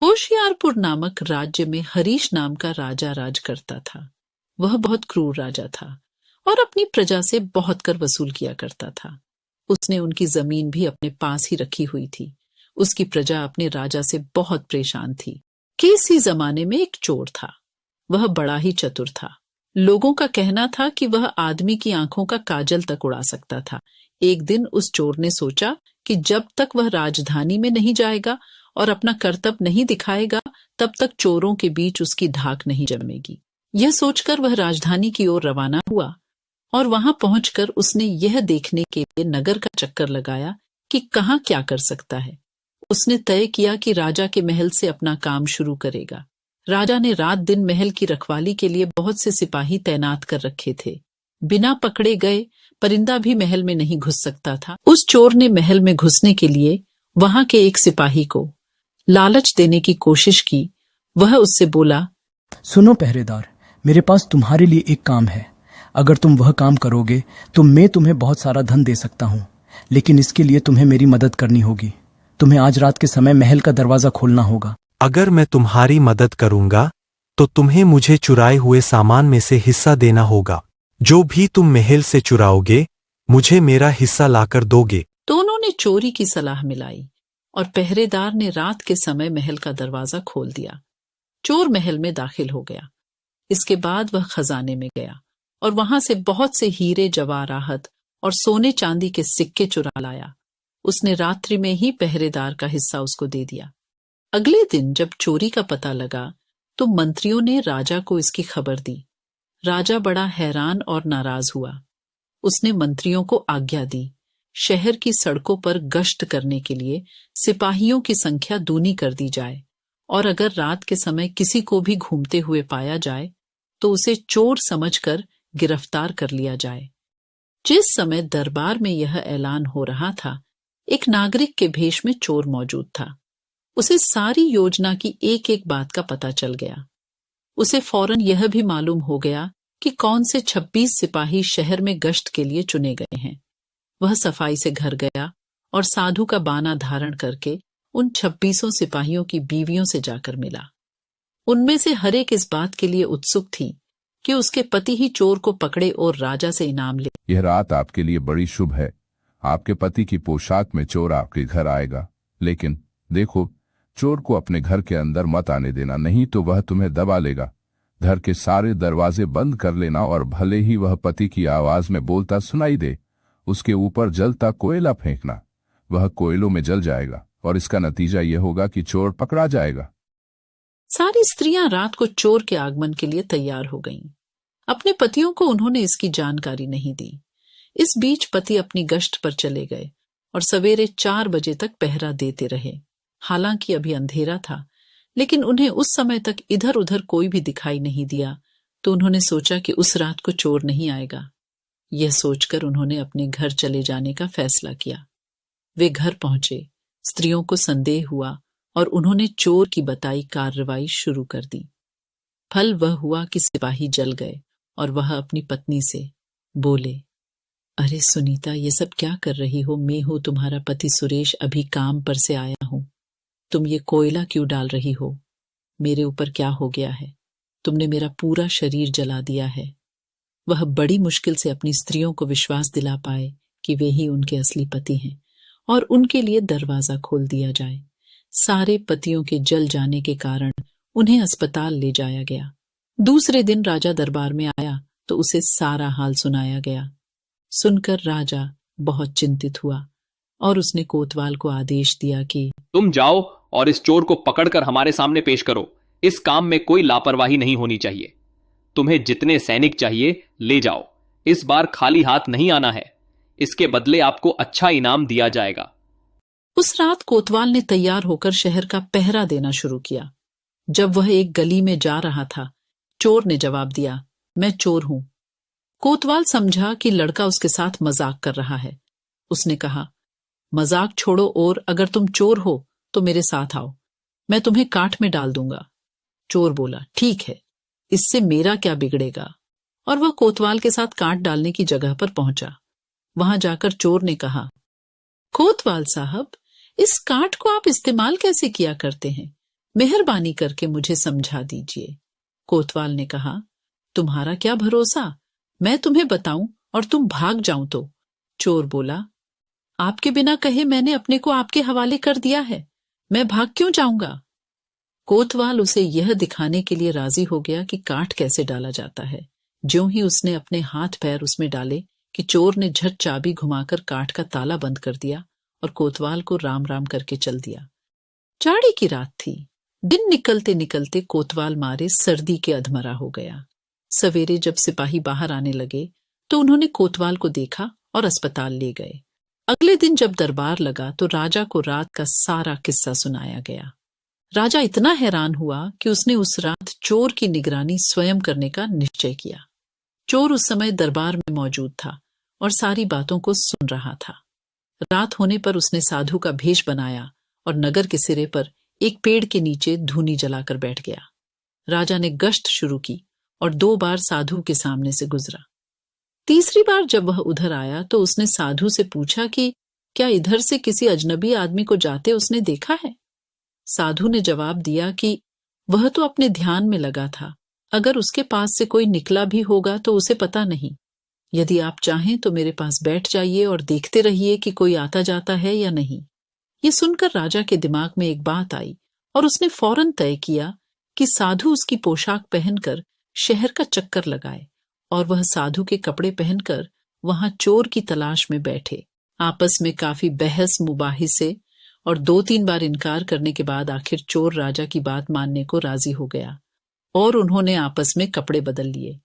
होशियारपुर नामक राज्य में हरीश नाम का राजा राज करता था। वह बहुत क्रूर राजा था और अपनी प्रजा से बहुत कर वसूल किया करता था। उसने उनकी जमीन भी अपने पास ही रखी हुई थी। उसकी प्रजा अपने राजा से बहुत परेशान थी। किसी जमाने में एक चोर था। वह बड़ा ही चतुर था। लोगों का कहना था कि वह आदमी की आंखों का काजल तक उड़ा सकता था। एक दिन उस चोर ने सोचा कि जब तक वह राजधानी में नहीं जाएगा और अपना करतब नहीं दिखाएगा, तब तक चोरों के बीच उसकी धाक नहीं जमेगी। यह सोचकर वह राजधानी की ओर रवाना हुआ और वहां पहुंचकर उसने यह देखने के लिए नगर का चक्कर लगाया कि कहां क्या कर सकता है। उसने तय किया कि राजा के महल से अपना काम शुरू करेगा। राजा ने रात दिन महल की रखवाली के लिए बहुत से सिपाही तैनात कर रखे थे। बिना पकड़े गए परिंदा भी महल में नहीं घुस सकता था। उस चोर ने महल में घुसने के लिए वहां के एक सिपाही को लालच देने की कोशिश की। वह उससे बोला, सुनो पहरेदार, मेरे पास तुम्हारे लिए एक काम है। अगर तुम वह काम करोगे तो मैं तुम्हें बहुत सारा धन दे सकता हूँ, लेकिन इसके लिए तुम्हें मेरी मदद करनी होगी। तुम्हें आज रात के समय महल का दरवाजा खोलना होगा। अगर मैं तुम्हारी मदद करूंगा तो तुम्हें मुझे चुराए हुए सामान में से हिस्सा देना होगा। जो भी तुम महल से चुराओगे मुझे मेरा हिस्सा लाकर दोगे। दोनों ने चोरी की सलाह मिलाई और पहरेदार ने रात के समय महल का दरवाजा खोल दिया। चोर महल में दाखिल हो गया। इसके बाद वह खजाने में गया और वहां से बहुत से हीरे जवाहरात और सोने चांदी के सिक्के चुरा लाया। उसने रात्रि में ही पहरेदार का हिस्सा उसको दे दिया। अगले दिन जब चोरी का पता लगा तो मंत्रियों ने राजा को इसकी खबर दी। राजा बड़ा हैरान और नाराज हुआ। उसने मंत्रियों को आज्ञा दी, शहर की सड़कों पर गश्त करने के लिए सिपाहियों की संख्या दूनी कर दी जाए और अगर रात के समय किसी को भी घूमते हुए पाया जाए तो उसे चोर समझकर गिरफ्तार कर लिया जाए। जिस समय दरबार में यह ऐलान हो रहा था, एक नागरिक के भेष में चोर मौजूद था। उसे सारी योजना की एक एक बात का पता चल गया। उसे फौरन यह भी मालूम हो गया कि कौन से 26 सिपाही शहर में गश्त के लिए चुने गए हैं। वह सफाई से घर गया और साधु का बाना धारण करके उन 26 सिपाहियों की बीवियों से जाकर मिला। उनमें से हर एक इस बात के लिए उत्सुक थी कि उसके पति ही चोर को पकड़े और राजा से इनाम ले। यह रात आपके लिए बड़ी शुभ है। आपके पति की पोशाक में चोर आपके घर आएगा, लेकिन देखो, चोर को अपने घर के अंदर मत आने देना, नहीं तो वह तुम्हें दबा लेगा। घर के सारे दरवाजे बंद कर लेना और भले ही वह पति की आवाज में बोलता सुनाई दे, उसके ऊपर जलता कोयला फेंकना। वह कोयलों में जल जाएगा और इसका नतीजा यह होगा कि चोर पकड़ा जाएगा। सारी स्त्रियां रात को चोर के आगमन के लिए तैयार हो गईं। अपने पतियों को उन्होंने इसकी जानकारी नहीं दी। इस बीच पति अपनी गश्त पर चले गए और सवेरे 4 बजे तक पहरा देते रहे। हालांकि अभी अंधेरा था, लेकिन उन्हें उस समय तक इधर उधर कोई भी दिखाई नहीं दिया, तो उन्होंने सोचा कि उस रात को चोर नहीं आएगा। यह सोचकर उन्होंने अपने घर चले जाने का फैसला किया। वे घर पहुंचे। स्त्रियों को संदेह हुआ और उन्होंने चोर की बताई कार्रवाई शुरू कर दी। फल वह हुआ कि सिपाही जल गए और वह अपनी पत्नी से बोले, अरे सुनीता, ये सब क्या कर रही हो? मैं हूं तुम्हारा पति सुरेश, अभी काम पर से आया हूं। तुम ये कोयला क्यों डाल रही हो? मेरे ऊपर क्या हो गया है? तुमने मेरा पूरा शरीर जला दिया है। वह बड़ी मुश्किल से अपनी स्त्रियों को विश्वास दिला पाए कि वे ही उनके असली पति हैं और उनके लिए दरवाजा खोल दिया जाए। सारे पतियों के जल जाने के कारण उन्हें अस्पताल ले जाया गया। दूसरे दिन राजा दरबार में आया तो उसे सारा हाल सुनाया गया। सुनकर राजा बहुत चिंतित हुआ और उसने कोतवाल को आदेश दिया कि तुम जाओ और इस चोर को पकड़कर हमारे सामने पेश करो। इस काम में कोई लापरवाही नहीं होनी चाहिए। तुम्हें जितने सैनिक चाहिए ले जाओ। इस बार खाली हाथ नहीं आना है। इसके बदले आपको अच्छा इनाम दिया जाएगा। उस रात कोतवाल ने तैयार होकर शहर का पहरा देना शुरू किया। जब वह एक गली में जा रहा था, चोर ने जवाब दिया, मैं चोर हूं। कोतवाल समझा कि लड़का उसके साथ मजाक कर रहा है। उसने कहा, मजाक छोड़ो और अगर तुम चोर हो तो मेरे साथ आओ, मैं तुम्हें काठ में डाल दूंगा। चोर बोला, ठीक है, इससे मेरा क्या बिगड़ेगा। और वह कोतवाल के साथ काठ डालने की जगह पर पहुंचा। वहां जाकर चोर ने कहा, कोतवाल साहब, इस काठ को आप इस्तेमाल कैसे किया करते हैं? मेहरबानी करके मुझे समझा दीजिए। कोतवाल ने कहा, तुम्हारा क्या भरोसा, मैं तुम्हें बताऊं और तुम भाग जाऊं तो। चोर बोला, आपके बिना कहे मैंने अपने को आपके हवाले कर दिया है, मैं भाग क्यों जाऊंगा। कोतवाल उसे यह दिखाने के लिए राजी हो गया कि काठ कैसे डाला जाता है। ज्यों ही उसने अपने हाथ पैर उसमें डाले कि चोर ने झट चाबी घुमाकर काठ का ताला बंद कर दिया और कोतवाल को राम राम करके चल दिया। जाड़ी की रात थी। दिन निकलते निकलते कोतवाल मारे सर्दी के अधमरा हो गया। सवेरे जब सिपाही बाहर आने लगे तो उन्होंने कोतवाल को देखा और अस्पताल ले गए। अगले दिन जब दरबार लगा तो राजा को रात का सारा किस्सा सुनाया गया। राजा इतना हैरान हुआ कि उसने उस रात चोर की निगरानी स्वयं करने का निश्चय किया। चोर उस समय दरबार में मौजूद था और सारी बातों को सुन रहा था। रात होने पर उसने साधु का भेष बनाया और नगर के सिरे पर एक पेड़ के नीचे धूनी जलाकर बैठ गया। राजा ने गश्त शुरू की और 2 बार साधु के सामने से गुजरा। तीसरी बार जब वह उधर आया तो उसने साधु से पूछा कि क्या इधर से किसी अजनबी आदमी को जाते उसने देखा है। साधु ने जवाब दिया कि वह तो अपने ध्यान में लगा था, अगर उसके पास से कोई निकला भी होगा तो उसे पता नहीं। यदि आप चाहें तो मेरे पास बैठ जाइए और देखते रहिए कि कोई आता जाता है या नहीं। ये सुनकर राजा के दिमाग में एक बात आई और उसने फौरन तय किया कि साधु उसकी पोशाक पहनकर शहर का चक्कर लगाए और वह साधु के कपड़े पहनकर वहां चोर की तलाश में बैठे। आपस में काफी बहस मुबाहिसे और 2-3 बार इनकार करने के बाद आखिर चोर राजा की बात मानने को राजी हो गया और उन्होंने आपस में कपड़े बदल लिए।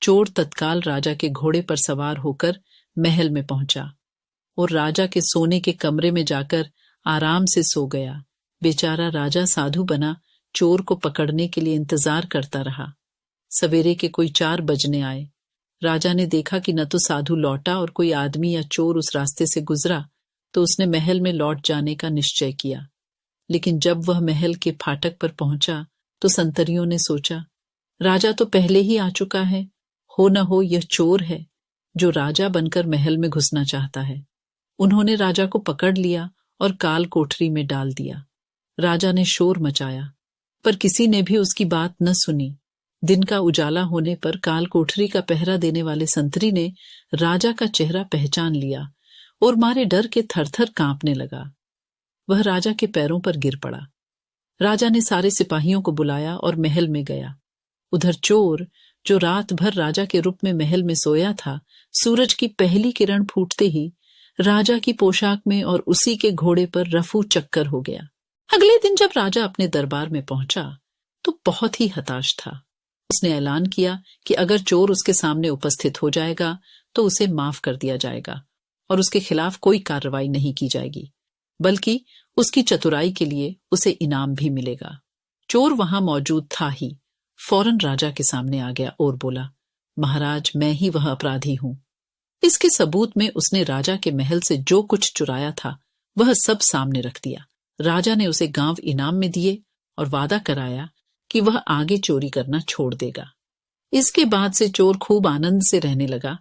चोर तत्काल राजा के घोड़े पर सवार होकर महल में पहुंचा और राजा के सोने के कमरे में जाकर आराम से सो गया। बेचारा राजा साधु बना चोर को पकड़ने के लिए इंतजार करता रहा। सवेरे के कोई 4 बजने आए। राजा ने देखा कि न तो साधु लौटा और कोई आदमी या चोर उस रास्ते से गुजरा तो उसने महल में लौट जाने का निश्चय किया। लेकिन जब वह महल के फाटक पर पहुंचा तो संतरियों ने सोचा, राजा तो पहले ही आ चुका है, हो न हो यह चोर है जो राजा बनकर महल में घुसना चाहता है। उन्होंने राजा को पकड़ लिया और काल कोठरी में डाल दिया। राजा ने शोर मचाया पर किसी ने भी उसकी बात न सुनी। दिन का उजाला होने पर काल कोठरी का पहरा देने वाले संतरी ने राजा का चेहरा पहचान लिया और मारे डर के थरथर कांपने लगा। वह राजा के पैरों पर गिर पड़ा। राजा ने सारे सिपाहियों को बुलाया और महल में गया। उधर चोर, जो रात भर राजा के रूप में महल में सोया था, सूरज की पहली किरण फूटते ही राजा की पोशाक में और उसी के घोड़े पर रफू चक्कर हो गया। अगले दिन जब राजा अपने दरबार में पहुंचा तो बहुत ही हताश था। उसने ऐलान किया कि अगर चोर उसके सामने उपस्थित हो जाएगा तो उसे माफ कर दिया जाएगा और उसके खिलाफ कोई कार्रवाई नहीं की जाएगी, बल्कि उसकी चतुराई के लिए उसे इनाम भी मिलेगा। चोर वहां मौजूद था ही फौरन राजा के सामने आ गया और बोला, महाराज, मैं ही वह अपराधी हूं। इसके सबूत में उसने राजा के महल से जो कुछ चुराया था वह सब सामने रख दिया। राजा ने उसे गांव इनाम में दिए और वादा कराया कि वह आगे चोरी करना छोड़ देगा। इसके बाद से चोर खूब आनंद से रहने लगा